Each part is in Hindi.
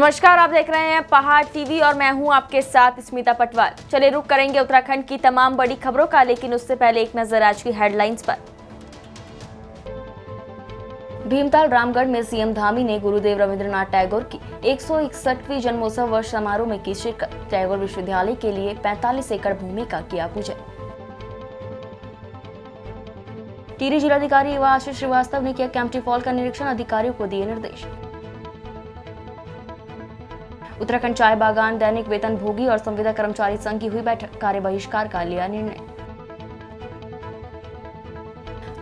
नमस्कार, आप देख रहे हैं पहाड़ टीवी और मैं हूं आपके साथ स्मिता पटवाल। चलिए रुक करेंगे उत्तराखंड की तमाम बड़ी खबरों का, लेकिन उससे पहले एक नजर आज की हेडलाइंस पर। भीमताल रामगढ़ में सीएम धामी ने गुरुदेव रविंद्रनाथ टैगोर की 161वीं जन्मोत्सव वर्ष समारोह में की शिरकत। टैगोर विश्वविद्यालय के लिए 45 एकड़ भूमि का किया पूजन। टिहरी जिलाधिकारी आशीष श्रीवास्तव ने किया कैंपटी फॉल का निरीक्षण, अधिकारियों को दिए निर्देश। उत्तराखंड चाय बागान दैनिक वेतन भोगी और संविदा कर्मचारी संघ की हुई बैठक, कार्य बहिष्कार का लिया निर्णय।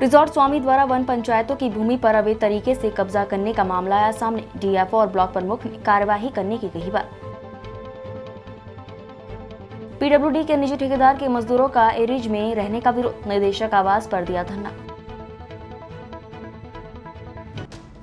रिजॉर्ट स्वामी द्वारा वन पंचायतों की भूमि पर अवैध तरीके से कब्जा करने का मामला आया सामने, डीएफओ और ब्लॉक प्रमुख ने कार्यवाही करने की कही बात। पीडब्ल्यूडी के निजी ठेकेदार के मजदूरों का एरिज में रहने का विरोध, निदेशक आवास पर दिया धरना।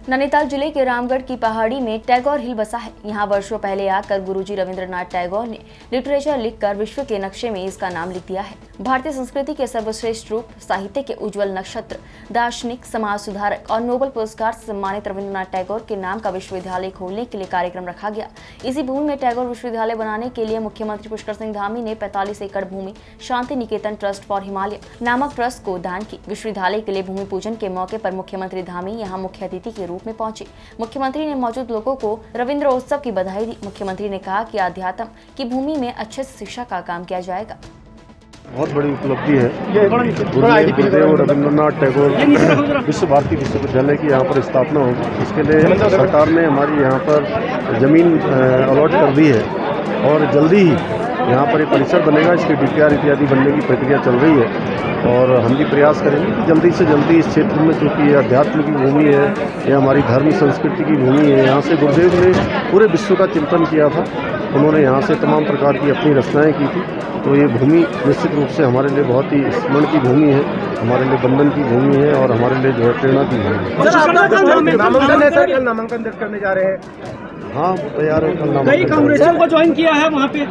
नैनीताल जिले के रामगढ़ की पहाड़ी में टैगोर हिल बसा है। यहाँ वर्षों पहले आकर गुरुजी रविंद्रनाथ टैगोर ने लिटरेचर लिखकर विश्व के नक्शे में इसका नाम लिख दिया है। भारतीय संस्कृति के सर्वश्रेष्ठ रूप, साहित्य के उज्जवल नक्षत्र, दार्शनिक, समाज सुधारक और नोबेल पुरस्कार से सम्मानित रविंद्रनाथ टैगोर के नाम का विश्वविद्यालय खोलने के लिए कार्यक्रम रखा गया। इसी भूमि में टैगोर विश्वविद्यालय बनाने के लिए मुख्यमंत्री पुष्कर सिंह धामी ने 45 एकड़ भूमि शांति निकेतन ट्रस्ट फॉर हिमालय नामक ट्रस्ट को दान की। विश्वविद्यालय के लिए भूमि पूजन के मौके पर मुख्यमंत्री धामी यहाँ मुख्य अतिथि के रूप में पहुंचे। मुख्यमंत्री ने मौजूद लोगों को रविंद्रोत्सव की बधाई दी। मुख्यमंत्री ने कहा कि अध्यात्म की भूमि में अच्छे से शिक्षा का काम किया जाएगा। बहुत बड़ी उपलब्धि है। गुरुदेव रविंद्रनाथ टैगोर विश्व भारती विश्वविद्यालय की यहाँ पर स्थापना होगी। इसके लिए सरकार ने हमारी यहाँ पर जमीन अलॉट कर दी है और जल्दी ही यहाँ पर एक परिसर बनेगा। इसकी डीपीआर इत्यादि बनने की प्रक्रिया चल रही है और हम भी प्रयास करेंगे कि जल्दी से जल्दी इस क्षेत्र में, चूँकि ये अध्यात्म की भूमि है, ये हमारी धर्म संस्कृति की भूमि है, यहाँ से गुरुदेव ने पूरे विश्व का चिंतन किया था। उन्होंने यहाँ से तमाम प्रकार की अपनी रचनाएं की थी। तो ये भूमि निश्चित रूप से हमारे लिए बहुत ही स्मरण की भूमि है, हमारे लिए बंधन की भूमि है और हमारे लिए जो है प्रेरणा की भूमि है। नामांकन करने जा रहे हैं। हाँ, तैयार है। कल कई कांग्रेसियों को ज्वाइन किया है वहाँ पे।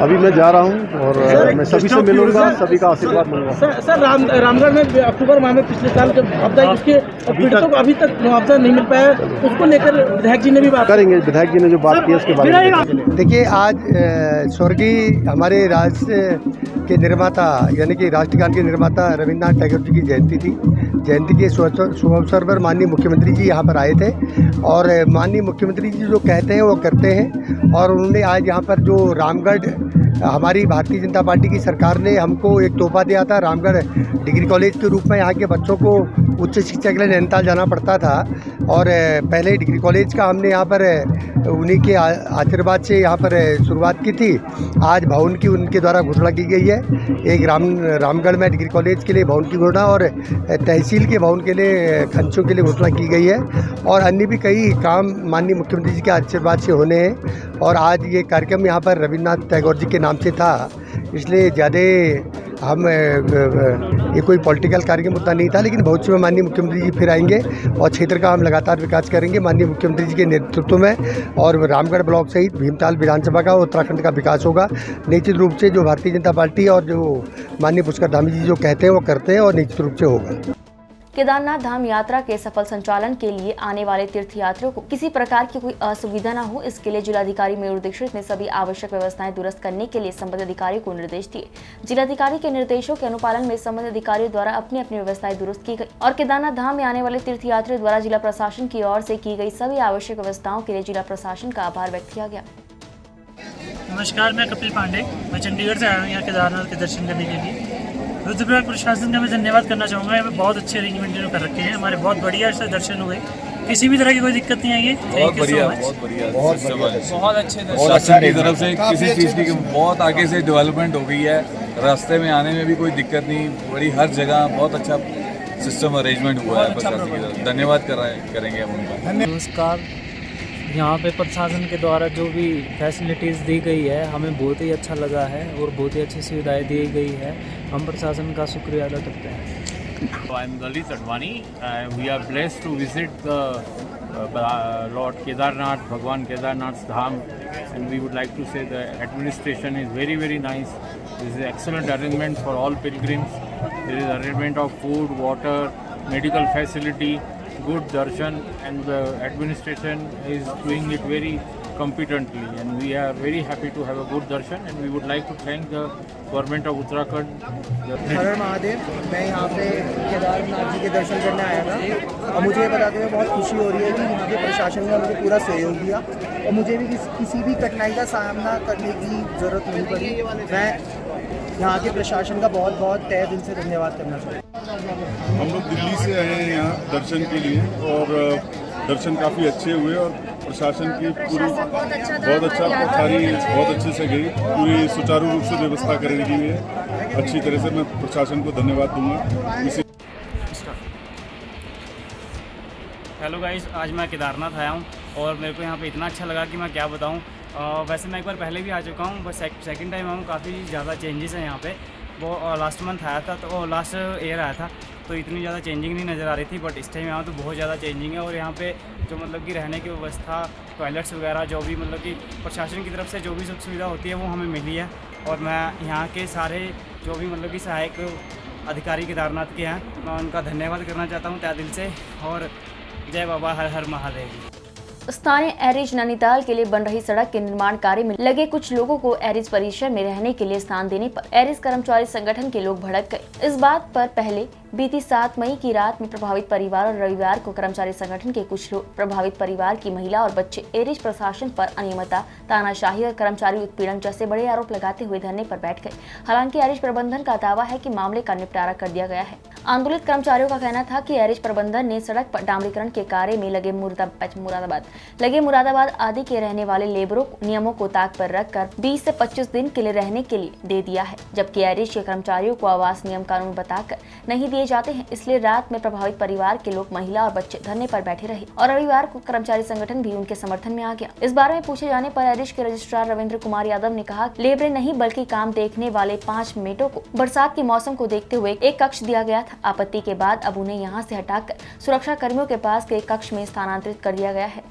अभी मैं जा रहा हूँ और मैं सभी से मिलूंगा, सभी का आशीर्वाद मिलूंगा। सर रामगढ़ में अक्टूबर माह में पिछले साल के आपदा जिसके पीड़ितों को अभी तक मुआवजा नहीं मिल पाया, उसको लेकर विधायक जी ने भी बात करेंगे। विधायक जी ने जो बात की उसके बारे में देखिए, आज स्वर्गीय हमारे राष्ट्र के निर्माता यानी कि राष्ट्रगान के निर्माता रविंद्रनाथ टैगोर जी की जयंती थी। जयंती के शुभ अवसर पर माननीय मुख्यमंत्री जी यहाँ पर आए थे और माननीय मुख्यमंत्री जी जो कहते हैं वो करते हैं। और उन्होंने आज यहाँ पर जो रामगढ़ हमारी भारतीय जनता पार्टी की सरकार ने हमको एक तोहफा दिया था, रामगढ़ डिग्री कॉलेज के रूप में। यहाँ के बच्चों को उच्च शिक्षा के लिए नैनीताल जाना पड़ता था और पहले डिग्री कॉलेज का हमने यहाँ पर उन्हीं के आशीर्वाद से यहाँ पर शुरुआत की थी। आज भवन की उनके द्वारा घोषणा की गई है। एक रामगढ़ में डिग्री कॉलेज के लिए भवन की घोषणा और तहसील के भवन के लिए खंचों के लिए घोषणा की गई है और अन्य भी कई काम माननीय मुख्यमंत्री जी के आशीर्वाद से होने हैं। और आज ये कार्यक्रम यहाँ पर रविंद्रनाथ टैगोर जी के नाम से था, इसलिए ज़्यादा हम ये कोई पॉलिटिकल कार्यक्रम उतना नहीं था। लेकिन भविष्य में माननीय मुख्यमंत्री जी फिर आएंगे और क्षेत्र का हम लगातार विकास करेंगे माननीय मुख्यमंत्री जी के नेतृत्व में। और रामगढ़ ब्लॉक सहित भीमताल विधानसभा का उत्तराखंड का विकास होगा। निश्चित रूप से जो भारतीय जनता पार्टी और जो माननीय पुष्कर धामी जी जो कहते हैं वो करते हैं और निश्चित रूप से होगा। केदारनाथ धाम यात्रा के सफल संचालन के लिए आने वाले तीर्थयात्रियों को किसी प्रकार की कोई असुविधा न हो, इसके लिए जिलाधिकारी मयूर दीक्षित ने सभी आवश्यक व्यवस्थाएं दुरुस्त करने के लिए संबंधित अधिकारियों को निर्देश दिए। जिलाधिकारी के निर्देशों के अनुपालन में संबंधित अधिकारियों द्वारा अपनी अपनी व्यवस्थाएं दुरुस्त की गई और केदारनाथ धाम में आने वाले तीर्थयात्रियों द्वारा जिला प्रशासन की ओर से की गई सभी आवश्यक व्यवस्थाओं के लिए जिला प्रशासन का आभार व्यक्त किया गया। नमस्कार, मैं कपिल पांडे। मैं चंडीगढ़ से आया हूँ यहाँ केदारनाथ के दर्शन करने के लिए। रुद्रप्रयाग प्रशासन का मैं धन्यवाद करना चाहूँगा। यहाँ पे बहुत अच्छे अरेंजमेंट इन्होंने कर रखे हैं, हमारे बहुत बढ़िया से दर्शन हुए, किसी भी तरह की कोई दिक्कत नहीं आई है। बहुत बढ़िया बहुत अच्छे प्रशासन की तरफ से किसी चीज़ की बहुत आगे से डेवलपमेंट हो गई है। रास्ते में आने में भी कोई दिक्कत नहीं, बड़ी हर जगह बहुत अच्छा सिस्टम अरेंजमेंट हुआ है प्रशासन की तरफ। धन्यवाद करेंगे हम उनका। नमस्कार, यहाँ पे प्रशासन के द्वारा जो भी फैसिलिटीज़ दी गई है हमें बहुत ही अच्छा लगा है और बहुत ही अच्छी सुविधाएं दी गई है। हम प्रशासन का शुक्रिया अदा करते हैं। I am Lalit Advani. We are blessed to visit lord Kedarnath, भगवान Kedarnath Dham, and we would like to say the administration is very nice. This is excellent arrangement for all pilgrims. There is arrangement of food, water, medical facility, good darshan, and the administration is doing it very competently, and we are very happy to have a good darshan, and we would like to thank the government of Uttarakhand. हर हर महादेव। मैं यहाँ पे केदारनाथ जी के दर्शन करने आया था और मुझे ये बताते हुए बहुत खुशी हो रही है कि यहाँ के प्रशासन ने मुझे पूरा सहयोग दिया और मुझे भी किसी भी कठिनाई का सामना करने की ज़रूरत नहीं पड़ी। मैं यहाँ के प्रशासन का बहुत बहुत तहे दिल से धन्यवाद करना चाहूँगा। हम लोग दिल्ली से आए हैं यहाँ दर्शन के लिए और दर्शन काफ़ी अच्छे हुए और प्रशासन की पूरी बहुत अच्छा प्रचारी बहुत अच्छे से गई, पूरी सुचारू रूप से व्यवस्था करी गई है। अच्छी तरह से मैं प्रशासन को धन्यवाद दूंगा। इसी हेलो गाइस, आज मैं केदारनाथ आया हूँ और मेरे को यहाँ पे इतना अच्छा लगा कि मैं क्या बताऊँ। वैसे मैं एक बार पहले भी आ चुका हूँ, बस सेकंड टाइम आया हूँ। काफ़ी ज़्यादा चेंजेस हैं यहाँ पे। वो लास्ट मंथ आया था तो लास्ट ईयर आया था तो इतनी ज़्यादा चेंजिंग नहीं नज़र आ रही थी, बट इस टाइम यहाँ तो बहुत ज़्यादा चेंजिंग है। और यहाँ पे जो मतलब कि रहने की व्यवस्था, टॉयलेट्स वगैरह जो भी मतलब कि प्रशासन की तरफ से जो भी सुख सुविधा होती है वो हमें मिली है। और मैं यहाँ के सारे जो भी मतलब कि सहायक अधिकारी केदारनाथ के हैं, मैं उनका धन्यवाद करना चाहता हूँ तहे दिल से। और जय बाबा हर हर महादेव। स्थानीय एरिज नैनीताल के लिए बन रही सड़क के निर्माण कार्य में लगे कुछ लोगों को एरिज परिसर में रहने के लिए स्थान देने पर एरिज कर्मचारी संगठन के लोग भड़क गए। इस बात पर पहले बीती 7 मई की रात में प्रभावित परिवार और रविवार को कर्मचारी संगठन के कुछ लोग प्रभावित परिवार की महिला और बच्चे एरिज प्रशासन पर अनियमितता, तानाशाही और कर्मचारी उत्पीड़न जैसे बड़े आरोप लगाते हुए धरने पर बैठ गए। हालांकि एरिज प्रबंधन का दावा है कि मामले का निपटारा कर दिया गया है। आंदोलित कर्मचारियों का कहना था कि एरिज प्रबंधन ने सड़क पर डामरीकरण के कार्य में लगे मुरादाबाद आदि के रहने वाले लेबरों को नियमों को ताक पर रखकर 20 से 25 दिन के लिए रहने के लिए दे दिया है, जबकि एरिज के कर्मचारियों को आवास नियम कानून बताकर नहीं दिए जाते हैं। इसलिए रात में प्रभावित परिवार के लोग, महिला और बच्चे धरने पर बैठे रहे और रविवार को कर्मचारी संगठन भी उनके समर्थन में आ गया। इस बारे में पूछे जाने पर एरिज के रजिस्ट्रार रविंद्र कुमार यादव ने कहा, लेबरें नहीं बल्कि काम देखने वाले 5 मेटों को बरसात के मौसम को देखते हुए एक कक्ष दिया गया था। आपत्ति के बाद अब उन्हें यहाँ से हटाकर सुरक्षा कर्मियों के पास के एक कक्ष में स्थानांतरित कर दिया गया है।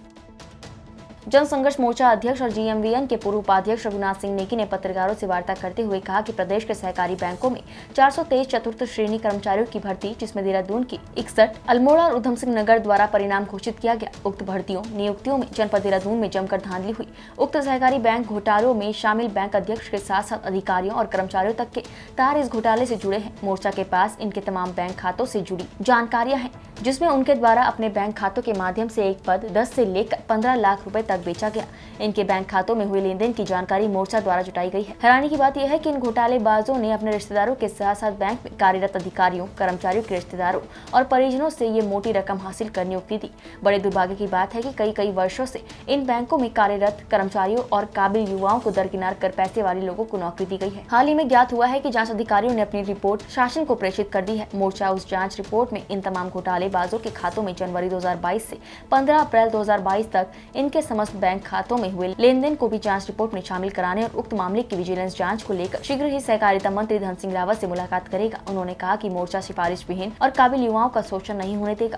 जन संघर्ष मोर्चा अध्यक्ष और GMVN के पूर्व उपाध्यक्ष रघुनाथ सिंह नेगी ने पत्रकारों से वार्ता करते हुए कहा कि प्रदेश के सहकारी बैंकों में 423 चतुर्थ श्रेणी कर्मचारियों की भर्ती, जिसमें देहरादून की 61, अल्मोड़ा और उधम सिंह नगर द्वारा परिणाम घोषित किया गया। उक्त भर्तियों नियुक्तियों में जनपद देहरादून में जमकर धांधली हुई। उक्त सहकारी बैंक घोटालों में शामिल बैंक अध्यक्ष के साथ साथ अधिकारियों और कर्मचारियों तक के तार इस घोटाले से जुड़े हैं। मोर्चा के पास इनके तमाम बैंक खातों से जुड़ी जानकारियां हैं, जिसमें उनके द्वारा अपने बैंक खातों के माध्यम से एक पद 10 से लेकर 15 लाख रुपए तक बेचा गया। इनके बैंक खातों में हुए लेन देन की जानकारी मोर्चा द्वारा जुटाई गई है। हैरानी की बात यह है कि इन घोटालेबाजों ने अपने रिश्तेदारों के साथ साथ बैंक में कार्यरत अधिकारियों, कर्मचारियों के रिश्तेदारों और परिजनों से ये मोटी रकम हासिल कर नियुक्ति दी। बड़े दुर्भाग्य की बात है कि कई वर्षों से इन बैंकों में कार्यरत कर्मचारियों और काबिल युवाओं को दरकिनार कर पैसे वाले लोगों को नौकरी दी गई है। हाल ही में ज्ञात हुआ है कि जांच अधिकारियों ने अपनी रिपोर्ट शासन को प्रेषित कर दी है। मोर्चा उस जांच रिपोर्ट में इन तमाम घोटालेबाजों के खातों में जनवरी 2022 से 15 अप्रैल 2022 तक इनके समस्त बैंक खातों में हुए लेन देन को भी जांच रिपोर्ट में शामिल कराने और उक्त मामले की विजिलेंस जांच को लेकर शीघ्र ही सहकारिता मंत्री धन सिंह रावत से मुलाकात करेगा। उन्होंने कहा कि मोर्चा सिफारिश विहीन और काबिल युवाओं का शोषण नहीं होने देगा।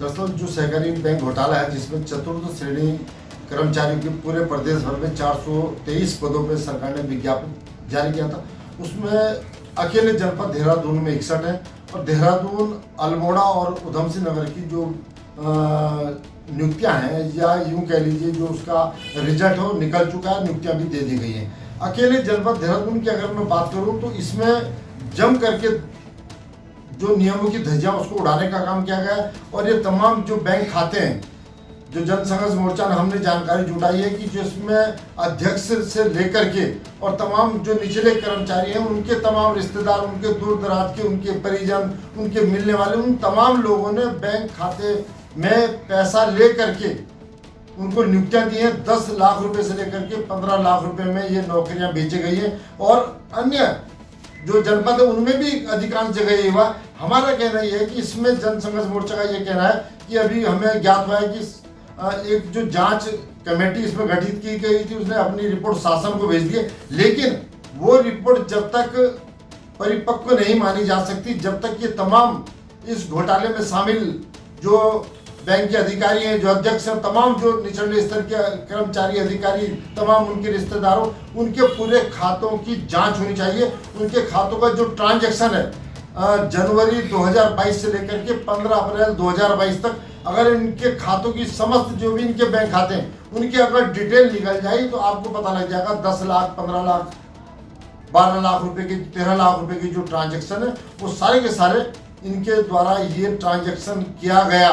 दरअसल जो सहकारी बैंक घोटाला है, जिसमें चतुर्थ श्रेणी कर्मचारियों के पूरे प्रदेश भर में 423 पदों पर सरकार ने विज्ञापन जारी किया था, उसमें अकेले जनपद देहरादून में 61 है और देहरादून, अल्मोड़ा और उधम सिंह नगर की जो नियुक्तियां हैं, या यूं कह लीजिए जो उसका रिजल्ट हो निकल चुका है, नियुक्तियां भी दे दी गई हैं। अकेले जनपद देहरादून की अगर मैं बात करूं तो इसमें जम करके जो नियमों की धज्जियां उसको उड़ाने का काम किया गया है। और ये तमाम जो बैंक खाते हैं, जो जन संघर्ष मोर्चा ने हमने जानकारी जुटाई है कि जिसमें अध्यक्ष से लेकर के और तमाम जो निचले कर्मचारी हैं, उनके तमाम रिश्तेदार, उनके दूर दराज के, उनके परिजन, उनके मिलने वाले, उन तमाम लोगों ने बैंक खाते में पैसा ले करके उनको नियुक्तियां दी हैं। 10 लाख रुपए से लेकर के 15 लाख रुपए में ये नौकरियां बेची गई हैं और अन्य जो जनपद है उनमें भी अधिकांश जगह ये हुआ। हमारा कहना यह है कि इसमें जन संघर्ष मोर्चा का ये कहना है कि अभी हमें ज्ञात हुआ है कि एक जो जांच कमेटी इसमें गठित की गई थी, उसने अपनी रिपोर्ट शासन को भेज दी है, लेकिन वो रिपोर्ट जब तक परिपक्व नहीं मानी जा सकती, जब तक ये तमाम इस घोटाले में शामिल जो बैंक के अधिकारी हैं, जो अध्यक्ष हैं, तमाम जो निचले स्तर के कर्मचारी अधिकारी, तमाम उनके रिश्तेदारों, उनके पूरे खातों की जांच होनी चाहिए। उनके खातों का जो ट्रांजैक्शन है जनवरी 2022 से लेकर के 15 अप्रैल 2022 तक, अगर इनके खातों की समस्त जो भी इनके बैंक खाते हैं उनकी अगर डिटेल निकल जाए तो आपको पता लग जाएगा 10 लाख 15 लाख 12 लाख रुपए की 13 लाख रुपए की जो ट्रांजैक्शन है वो सारे के सारे इनके द्वारा ये ट्रांजैक्शन किया गया।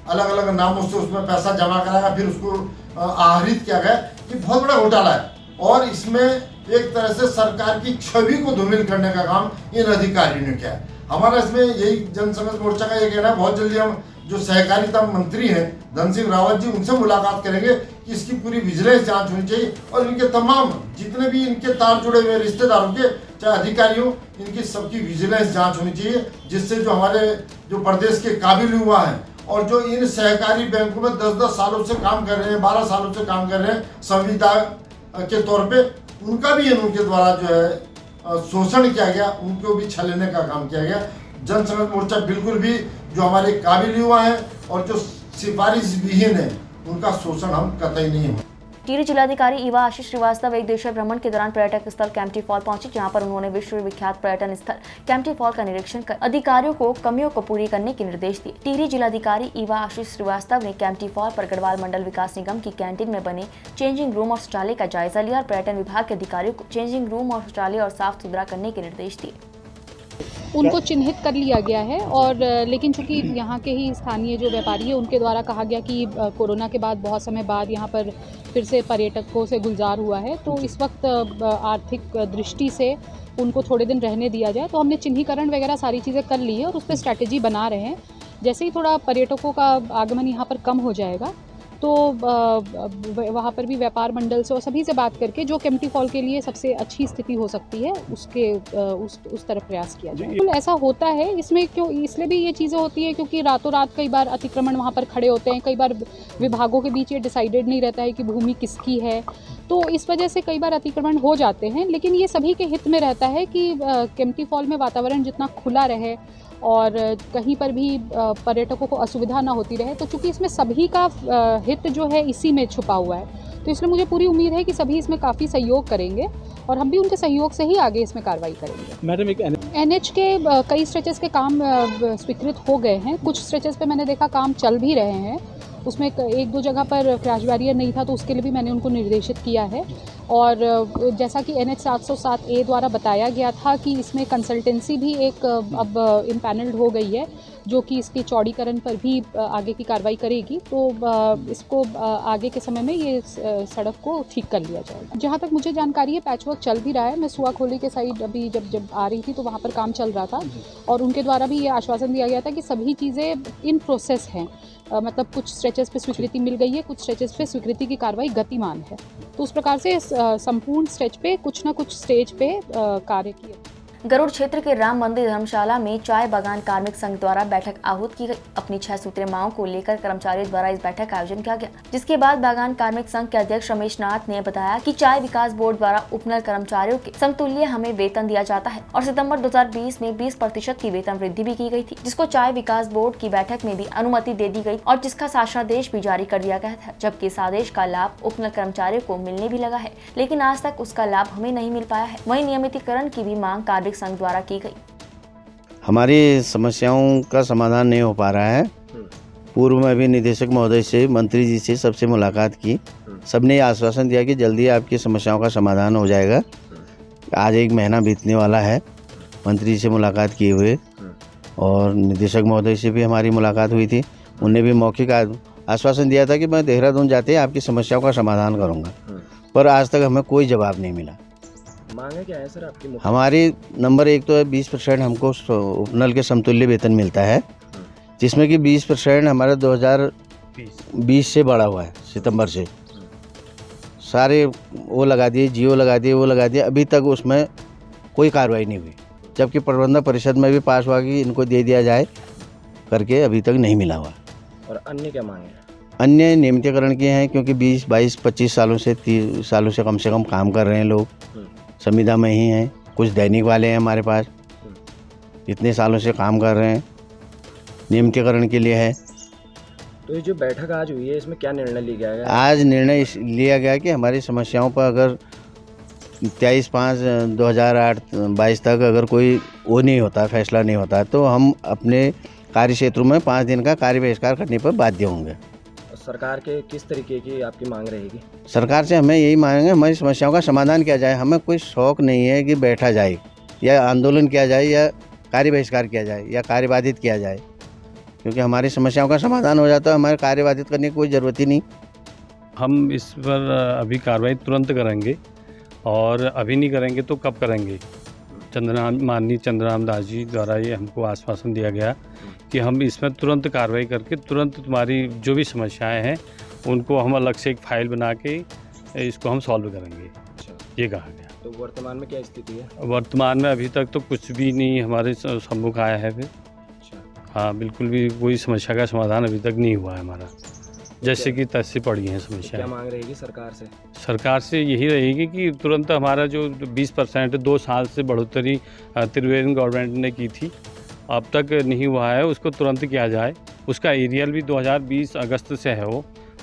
अलग अलग नामों से उसमें पैसा जमा कराया, फिर उसको आहरित किया गया। ये बहुत बड़ा घोटाला है और इसमें एक तरह से सरकार की छवि को धूमिल करने का काम इन अधिकारियों ने किया है। हमारा इसमें यही जनसंघर्ष मोर्चा का ये कहना है, बहुत जल्दी हम जो सहकारिता मंत्री हैं धन सिंह रावत जी, उनसे मुलाकात करेंगे कि इसकी पूरी विजिलेंस जांच होनी चाहिए और इनके तमाम जितने भी इनके तार जुड़े हुए रिश्तेदारों के चाहे अधिकारियों, इनकी सबकी विजिलेंस जांच होनी चाहिए, जिससे जो हमारे जो प्रदेश के काबिल युवा हैं और जो इन सहकारी बैंकों में 10-10 सालों से काम कर रहे हैं, 12 सालों से काम कर रहे हैं संविदा के तौर पे, उनका भी उनके द्वारा जो है शोषण किया गया, उनको भी छलेने का काम किया गया। जनसंघर्ष मोर्चा बिल्कुल भी जो हमारे काबिल युवा हैं और जो सिफारिश विहीन है उनका शोषण हम कतई नहीं हो। टिहरी जिलाधिकारी ईवा आशीष श्रीवास्तव एक दिवसीय भ्रमण के दौरान पर्यटक स्थल कैंपटी फॉल पहुंची, जहां पर उन्होंने विश्व विख्यात पर्यटन स्थल कैंपटी फॉल का निरीक्षण कर अधिकारियों को कमियों को पूरी करने के निर्देश दिए। टिहरी जिलाधिकारी ईवा आशीष श्रीवास्तव ने कैंपटी फॉल पर गढ़वाल मंडल विकास निगम की कैंटीन में बने चेंजिंग रूम और शौचालय का जायजा लिया और पर्यटन विभाग के अधिकारियों को चेंजिंग रूम और शौचालय और साफ सुथरा करने के निर्देश दिए। उनको चिन्हित कर लिया गया है और लेकिन चूंकि यहाँ के ही स्थानीय जो व्यापारी है उनके द्वारा कहा गया कि कोरोना के बाद बहुत समय बाद यहाँ पर फिर से पर्यटकों से गुलजार हुआ है, तो इस वक्त आर्थिक दृष्टि से उनको थोड़े दिन रहने दिया जाए। तो हमने चिन्हीकरण वगैरह सारी चीज़ें कर ली है और उस पर स्ट्रैटेजी बना रहे हैं। जैसे ही थोड़ा पर्यटकों का आगमन यहाँ पर कम हो जाएगा तो वहाँ पर भी व्यापार मंडल से और सभी से बात करके जो कैंपटी फॉल के लिए सबसे अच्छी स्थिति हो सकती है उसके उस तरफ प्रयास किया जाए। बिल्कुल ऐसा होता है, इसमें क्यों इसलिए भी ये चीज़ें होती है क्योंकि रातों रात कई बार अतिक्रमण वहाँ पर खड़े होते हैं, कई बार विभागों के बीच ये डिसाइडेड नहीं रहता है कि भूमि किसकी है, तो इस वजह से कई बार अतिक्रमण हो जाते हैं। लेकिन ये सभी के हित में रहता है कि कैंपटी फॉल में वातावरण जितना खुला रहे और कहीं पर भी पर्यटकों को असुविधा ना होती रहे, तो चूंकि इसमें सभी का हित जो है इसी में छुपा हुआ है, तो इसलिए मुझे पूरी उम्मीद है कि सभी इसमें काफ़ी सहयोग करेंगे और हम भी उनके सहयोग से ही आगे इसमें कार्रवाई करेंगे। मैडम एक NH के कई स्ट्रेचेस के काम स्वीकृत हो गए हैं, कुछ स्ट्रेचेस पे मैंने देखा काम चल भी रहे हैं, उसमें एक दो जगह पर क्रैश बैरियर नहीं था तो उसके लिए भी मैंने उनको निर्देशित किया है। और जैसा कि NH 707A द्वारा बताया गया था कि इसमें कंसल्टेंसी भी एक अब इम्पैनल्ड हो गई है जो कि इसके चौड़ीकरण पर भी आगे की कार्रवाई करेगी, तो इसको आगे के समय में ये सड़क को ठीक कर लिया जाएगा। जहाँ तक मुझे जानकारी है पैचवर्क चल भी रहा है। मैं सुआखोली के साइड अभी जब आ रही थी तो वहाँ पर काम चल रहा था और उनके द्वारा भी ये आश्वासन दिया गया था कि सभी चीज़ें इन प्रोसेस हैं, मतलब कुछ स्ट्रेचेस पे स्वीकृति मिल गई है, कुछ स्ट्रेचेस पे स्वीकृति की कार्रवाई गतिमान है, तो उस प्रकार से संपूर्ण स्ट्रेच पे कुछ ना कुछ स्टेज पे कार्य किया। गरुड़ क्षेत्र के राम मंदिर धर्मशाला में चाय बागान कार्मिक संघ द्वारा बैठक आहूत की गई। अपनी 6 सूत्रीय मांगों को लेकर कर्मचारियों द्वारा इस बैठक का आयोजन किया गया, जिसके बाद बागान कार्मिक संघ के अध्यक्ष रमेश नाथ ने बताया कि चाय विकास बोर्ड द्वारा उपनल कर्मचारियों के समतुल्य हमें वेतन दिया जाता है और सितंबर 2020 में 20% की वेतन वृद्धि भी की गई थी, जिसको चाय विकास बोर्ड की बैठक में भी अनुमति दे दी गई और जिसका शासनादेश भी जारी कर दिया गया था, जबकि इस आदेश का लाभ उपनल कर्मचारियों को मिलने भी लगा है, लेकिन आज तक उसका लाभ हमें नहीं मिल पाया है। वहीं नियमितीकरण की भी मांग कार्मिक संघ द्वारा की गई। हमारी समस्याओं का समाधान नहीं हो पा रहा है। पूर्व में भी निदेशक महोदय से, मंत्री जी से सबसे मुलाकात की, सबने आश्वासन दिया कि जल्दी आपकी समस्याओं का समाधान हो जाएगा। आज 1 महीना बीतने वाला है मंत्री जी से मुलाकात किए हुए और निदेशक महोदय से भी हमारी मुलाकात हुई थी। उन्हें भी मौखिक आश्वासन दिया था कि मैं देहरादून जाते आपकी समस्याओं का समाधान करूँगा, पर आज तक हमें कोई जवाब नहीं मिला। मांगे क्या है सर आपकी? हमारी नंबर 1 तो है 20% हमको उपनल के समतुल्य वेतन मिलता है, जिसमें कि 20% हमारा 2020 से बढ़ा हुआ है। सितंबर से सारे वो लगा दिए, जियो लगा दिए, वो लगा दिए, अभी तक उसमें कोई कार्रवाई नहीं हुई, जबकि प्रबंधक परिषद में भी पास हुआ कि इनको दे दिया जाए करके, अभी तक नहीं मिला हुआ। और अन्य क्या मांगे? अन्य नियमितीकरण के हैं, क्योंकि 20, 22, 25 सालों से 30 सालों से कम काम कर रहे हैं लोग, संविदा में ही हैं, कुछ दैनिक वाले हैं हमारे पास, इतने सालों से काम कर रहे हैं, नियमितीकरण के लिए है। तो ये जो बैठक आज हुई है इसमें क्या निर्णय लिया गया है? आज निर्णय लिया गया कि हमारी समस्याओं पर अगर 23/5/2022 तक अगर कोई वो नहीं होता, फैसला नहीं होता, तो हम अपने कार्य क्षेत्रों में 5 दिन का कार्य बहिष्कार करने पर बाध्य होंगे। सरकार के किस तरीके की आपकी मांग रहेगी? सरकार से हमें यही मांगेंगे, हमारी समस्याओं का समाधान किया जाए। हमें कोई शौक नहीं है कि बैठा जाए या आंदोलन किया जाए या कार्य बहिष्कार किया जाए या कार्यबाधित किया जाए, क्योंकि हमारी समस्याओं का समाधान हो जाता है, हमारे कार्यबाधित करने की कोई ज़रूरत ही नहीं। हम इस पर अभी कार्रवाई तुरंत करेंगे और अभी नहीं करेंगे तो कब करेंगे। माननीय चंद्रराम दास जी द्वारा ये हमको आश्वासन दिया गया कि हम इसमें तुरंत कार्रवाई करके तुरंत तुम्हारी जो भी समस्याएं हैं उनको हम अलग से एक फाइल बना के इसको हम सॉल्व करेंगे, ये कहा गया। तो वर्तमान में क्या स्थिति है? वर्तमान में अभी तक तो कुछ भी नहीं हमारे सम्मुख आया है फिर। हाँ, बिल्कुल भी कोई समस्या का समाधान अभी तक नहीं हुआ है हमारा, जैसे कि तैसे पड़ी हैं समस्या। क्या मांग रहेगी सरकार से? सरकार से यही रहेगी कि तुरंत हमारा जो 20% 2 साल से बढ़ोतरी त्रिवेंद्र गवर्नमेंट ने की थी, अब तक नहीं हुआ है, उसको तुरंत किया जाए। उसका एरियल भी 2020 अगस्त से है,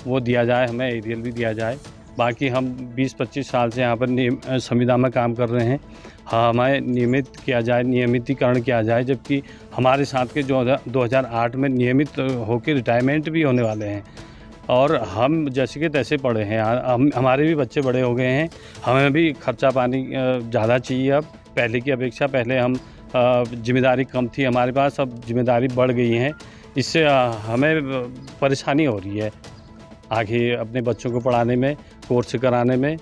वो दिया जाए, हमें एरियल भी दिया जाए। बाकी हम 20-25 साल से यहाँ पर संविदा में काम कर रहे हैं, हाँ, हमें नियमित किया जाए, नियमितीकरण किया जाए, जबकि हमारे साथ के जो 2008 में नियमित होकर रिटायरमेंट भी होने वाले हैं और हम जैसे कि तैसे पड़े हैं। हमारे भी बच्चे बड़े हो गए हैं, हमें भी खर्चा पानी ज़्यादा चाहिए अब पहले की अपेक्षा। पहले हम जिम्मेदारी कम थी हमारे पास, अब जिम्मेदारी बढ़ गई है, इससे हमें परेशानी हो रही है। आगे अपने बच्चों को पढ़ाने में, कोर्स कराने में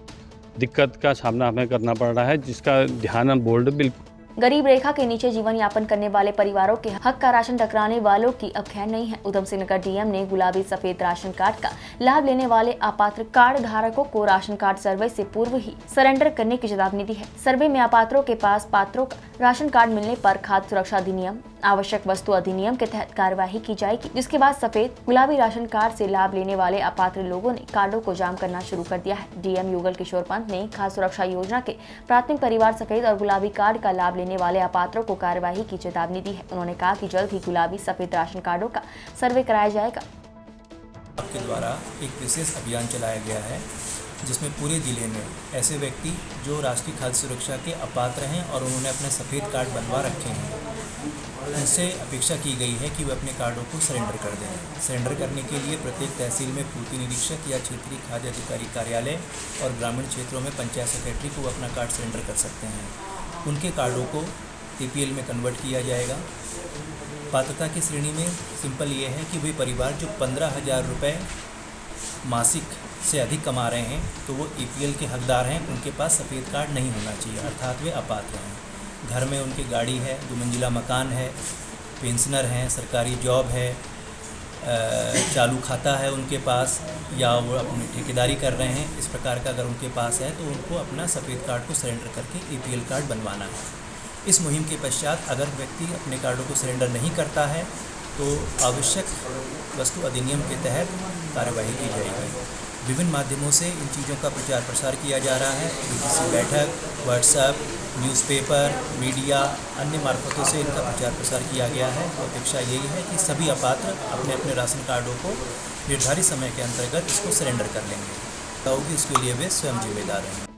दिक्कत का सामना हमें करना पड़ रहा है, जिसका ध्यान हम बोर्ड बिल्कुल। गरीब रेखा के नीचे जीवन यापन करने वाले परिवारों के हक का राशन टकराने वालों की अब खैर नहीं है। उधम सिंह नगर डीएम ने गुलाबी सफेद राशन कार्ड का लाभ लेने वाले अपात्र कार्ड धारकों को राशन कार्ड सर्वे से पूर्व ही सरेंडर करने की चेतावनी दी है। सर्वे में अपात्रों के पास पात्रों का राशन कार्ड मिलने पर खाद्य सुरक्षा अधिनियम, आवश्यक वस्तु अधिनियम के तहत कार्यवाही की जाएगी, जिसके बाद सफेद गुलाबी राशन कार्ड से लाभ लेने वाले अपात्र लोगों ने कार्डों को जाम करना शुरू कर दिया है। डीएम युगल किशोर पंत ने खाद्य सुरक्षा योजना के प्राथमिक परिवार सफेद और गुलाबी कार्ड का लाभ लेने वाले अपात्रों को कार्यवाही की चेतावनी दी है। उन्होंने कहा कि जल्द ही गुलाबी सफेद राशन कार्डों का सर्वे कराया जाएगा। आपके द्वारा एक विशेष अभियान चलाया गया है, जिसमें पूरे जिले में ऐसे व्यक्ति जो राष्ट्रीय खाद्य सुरक्षा के अपात्र हैं और उन्होंने अपने सफ़ेद कार्ड बनवा रखे हैं, उनसे अपेक्षा की गई है कि वे अपने कार्डों को सरेंडर कर दें। सरेंडर करने के लिए प्रत्येक तहसील में पूर्ति निरीक्षक या क्षेत्रीय खाद्य अधिकारी कार्यालय और ग्रामीण क्षेत्रों में पंचायत सेक्रेटरी को अपना कार्ड सरेंडर कर सकते हैं। उनके कार्डों को TPL में कन्वर्ट किया जाएगा। पात्रता की श्रेणी में सिंपल ये है कि वे परिवार जो 15,000 रुपये मासिक से अधिक कमा रहे हैं तो वो EPL के हकदार हैं, उनके पास सफ़ेद कार्ड नहीं होना चाहिए, अर्थात वे अपात्र हैं। घर में उनकी गाड़ी है, 2 मंजिला मकान है, पेंशनर हैं, सरकारी जॉब है, चालू खाता है उनके पास, या वो अपनी ठेकेदारी कर रहे हैं, इस प्रकार का अगर उनके पास है तो उनको अपना सफ़ेद कार्ड को सरेंडर करके EPL कार्ड बनवाना है। इस मुहिम के पश्चात अगर व्यक्ति अपने कार्डों को सरेंडर नहीं करता है तो आवश्यक वस्तु अधिनियम के तहत कार्यवाही की जाएगी। विभिन्न माध्यमों से इन चीज़ों का प्रचार प्रसार किया जा रहा है, किसी बैठक, व्हाट्सएप, न्यूज़पेपर, मीडिया, अन्य मार्फतों से इनका प्रचार प्रसार किया गया है। तो अपेक्षा यही है कि सभी अपात्र अपने अपने राशन कार्डों को निर्धारित समय के अंतर्गत इसको सरेंडर कर लेंगे, होगी इसके लिए वे स्वयं जिम्मेदार हैं।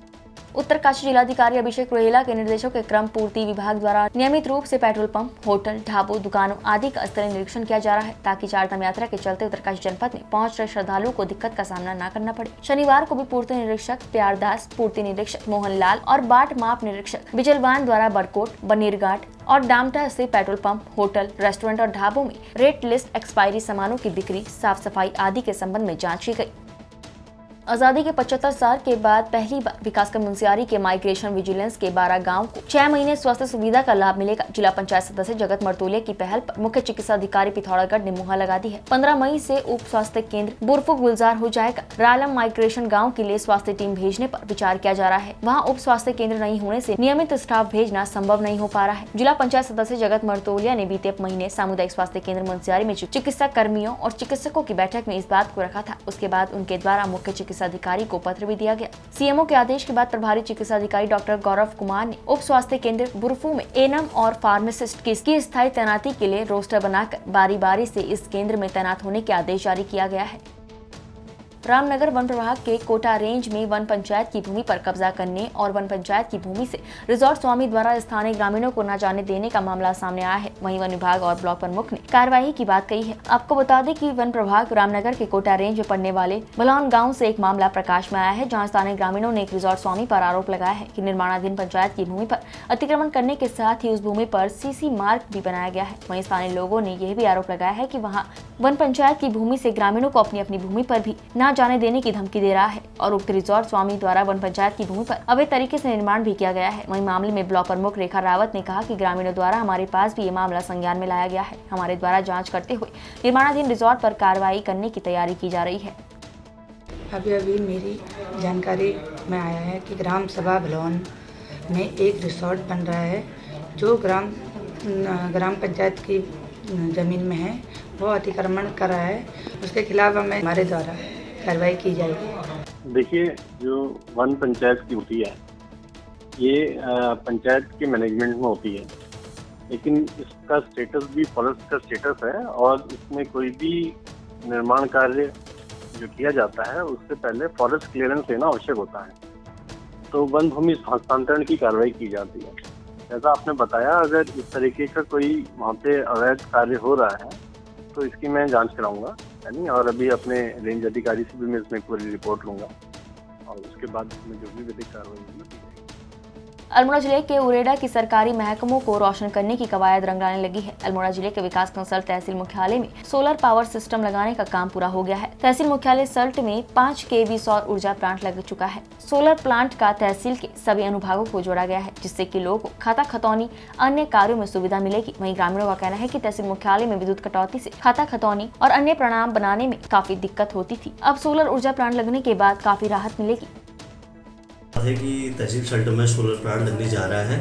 उत्तरकाशी जिलाधिकारी अभिषेक रोहेला के निर्देशों के क्रम पूर्ति विभाग द्वारा नियमित रूप से पेट्रोल पंप, होटल, ढाबों, दुकानों आदि का स्तरीय निरीक्षण किया जा रहा है, ताकि चारधाम यात्रा के चलते उत्तरकाशी जनपद में पहुंच रहे श्रद्धालुओं को दिक्कत का सामना न करना पड़े। शनिवार को भी पूर्ति निरीक्षक प्यारदास, पूर्ति निरीक्षक मोहनलाल और बाट माप निरीक्षक बिजलवान द्वारा बरकोट, बनीरघाट और डामटा से पेट्रोल पंप, होटल, रेस्टोरेंट और ढाबों में रेट लिस्ट, एक्सपायरी सामानों की बिक्री, साफ सफाई आदि के संबंध में जाँच की गयी। आजादी के 75 साल के बाद पहली बार विकासखंड मुंसियारी के माइग्रेशन विजिलेंस के 12 गांव को 6 महीने स्वास्थ्य सुविधा का लाभ मिलेगा। जिला पंचायत सदस्य जगत मरतोलिया की पहल पर मुख्य चिकित्सा अधिकारी पिथौरागढ़ ने मुहर लगा दी है। 15 मई से उप स्वास्थ्य केंद्र बुरफुक गुलजार हो जाएगा। रालम माइग्रेशन गाँव के लिए स्वास्थ्य टीम भेजने पर विचार किया जा रहा है। वहाँ उप स्वास्थ्य केंद्र नहीं होने से नियमित स्टाफ भेजना संभव नहीं हो पा रहा है। जिला पंचायत सदस्य जगत मरतोलिया ने बीते महीने सामुदायिक स्वास्थ्य केंद्र मुंसियारी में चिकित्सा कर्मियों और चिकित्सकों की बैठक में इस बात को रखा था। उसके बाद उनके द्वारा मुख्य चिकित्सा अधिकारी को पत्र भी दिया गया। सीएमओ के आदेश के बाद प्रभारी चिकित्सा अधिकारी डॉक्टर गौरव कुमार ने उप स्वास्थ्य केंद्र बुरफू में एनएम और फार्मासिस्ट की स्थायी तैनाती के लिए रोस्टर बनाकर बारी बारी से इस केंद्र में तैनात होने के आदेश जारी किया गया है। रामनगर वन प्रभाग के कोटा रेंज में वन पंचायत की भूमि पर कब्जा करने और वन पंचायत की भूमि से रिजॉर्ट स्वामी द्वारा स्थानीय ग्रामीणों को न जाने देने का मामला सामने आया है। वहीं वन विभाग और ब्लॉक प्रमुख ने कार्रवाई की बात कही है। आपको बता दें कि वन प्रभाग रामनगर के कोटा रेंज में पड़ने वाले बलौन गाँव से एक मामला प्रकाश में आया है, जहाँ स्थानीय ग्रामीणों ने एक रिजॉर्ट स्वामी पर आरोप लगाया है कि निर्माणाधीन पंचायत की भूमि पर अतिक्रमण करने के साथ ही उस भूमि पर सीसी मार्ग भी बनाया गया है। वहीं स्थानीय लोगों ने यह भी आरोप लगाया है कि वहां वन पंचायत की भूमि से ग्रामीणों को अपनी भूमि पर भी न जाने देने की धमकी दे रहा है और उक्त रिजॉर्ट स्वामी द्वारा वन पंचायत की भूमि पर अवैध तरीके से निर्माण भी किया गया है। वहीं मामले में ब्लॉक प्रमुख रेखा रावत ने कहा कि ग्रामीणों द्वारा हमारे पास भी ये मामला संज्ञान में लाया गया है। हमारे द्वारा जाँच करते हुए निर्माणाधीन रिजॉर्ट पर कार्रवाई करने की तैयारी की जा रही है। अभी मेरी जानकारी में आया है कि ग्राम सभा बलौन में एक रिसोर्ट बन रहा है जो ग्राम पंचायत की ज़मीन में है, वो अतिक्रमण कर रहा है। उसके खिलाफ हमारे द्वारा कार्रवाई की जाएगी। देखिए, जो वन पंचायत की होती है ये पंचायत के मैनेजमेंट में होती है, लेकिन इसका स्टेटस भी फॉरेस्ट का स्टेटस है और इसमें कोई भी निर्माण कार्य जो किया जाता है उससे पहले फॉरेस्ट क्लियरेंस लेना आवश्यक होता है। तो वन भूमि हस्तांतरण की कार्रवाई की जाती है। जैसा आपने बताया, अगर इस तरीके का कोई वहाँ पे अवैध कार्य हो रहा है तो इसकी मैं जांच कराऊंगा, यानी, और अभी अपने रेंज अधिकारी से भी मैं इसमें पूरी रिपोर्ट लूंगा और उसके बाद इसमें जो भी विधिक कार्रवाई होगी। अल्मोड़ा जिले के उरेडा की सरकारी महकमों को रोशन करने की कवायद रंगाने लगी है। अल्मोड़ा जिले के विकास कंसल्ट तहसील मुख्यालय में सोलर पावर सिस्टम लगाने का काम पूरा हो गया है। तहसील मुख्यालय सल्ट में 5 kV सौर ऊर्जा प्लांट लग चुका है। सोलर प्लांट का तहसील के सभी अनुभागों को जोड़ा गया है, जिससे कि लोगों को खाता खतौनी अन्य कार्यों में सुविधा मिलेगी। वहीं ग्रामीणों का कहना है कि तहसील मुख्यालय में विद्युत कटौती से खाता खतौनी और अन्य प्रणाम बनाने में काफी दिक्कत होती थी। अब सोलर ऊर्जा प्लांट लगने के बाद काफी राहत मिलेगी। है कि तहसील सल्ट में सोलर प्लांट लगने जा रहा है,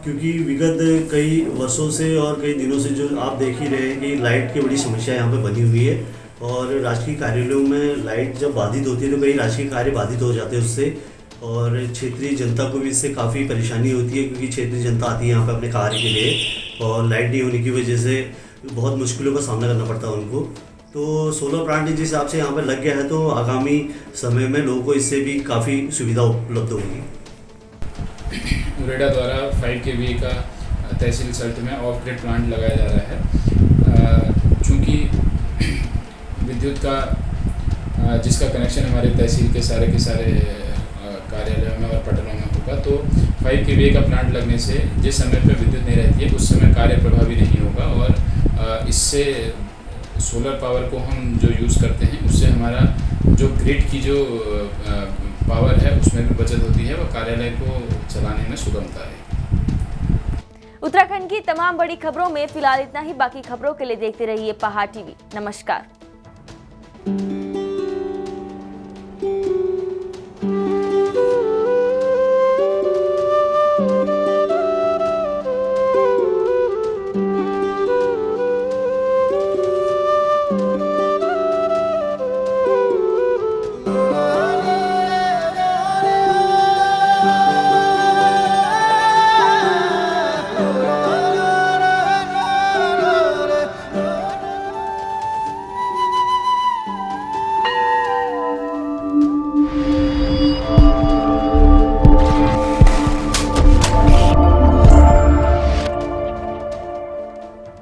क्योंकि विगत कई वर्षों से और कई दिनों से जो आप देख ही रहे हैं कि लाइट की बड़ी समस्या यहाँ पे बनी हुई है और राजकीय कार्यालयों में लाइट जब बाधित होती है तो कई राजकीय कार्य बाधित हो जाते हैं उससे, और क्षेत्रीय जनता को भी इससे काफ़ी परेशानी होती है, क्योंकि क्षेत्रीय जनता आती है यहाँ पर अपने कार्य के लिए और लाइट नहीं होने की वजह से बहुत मुश्किलों का सामना करना पड़ता है उनको। तो सोलर प्लांट जिस हिसाब से यहाँ पर लग गया है तो आगामी समय में लोगों को इससे भी काफ़ी सुविधा उपलब्ध होगी। उरेडा द्वारा 5 kV का तहसील सल्ट में ऑफ ग्रिड प्लांट लगाया जा रहा है। चूँकि विद्युत का जिसका कनेक्शन हमारे तहसील के सारे कार्यालयों में और पटनों में होगा, तो 5 kV का प्लांट लगने से जिस समय पर विद्युत नहीं रहती है उस समय कार्य प्रभावी नहीं होगा और इससे सोलर पावर को हम जो यूज़ करते हैं उससे हमारा जो ग्रिड की जो पावर है उसमें भी बचत होती है और कार्यालय को चलाने में सुगमता है। उत्तराखंड की तमाम बड़ी खबरों में फिलहाल इतना ही। बाकी खबरों के लिए देखते रहिए पहाड़ टीवी। नमस्कार।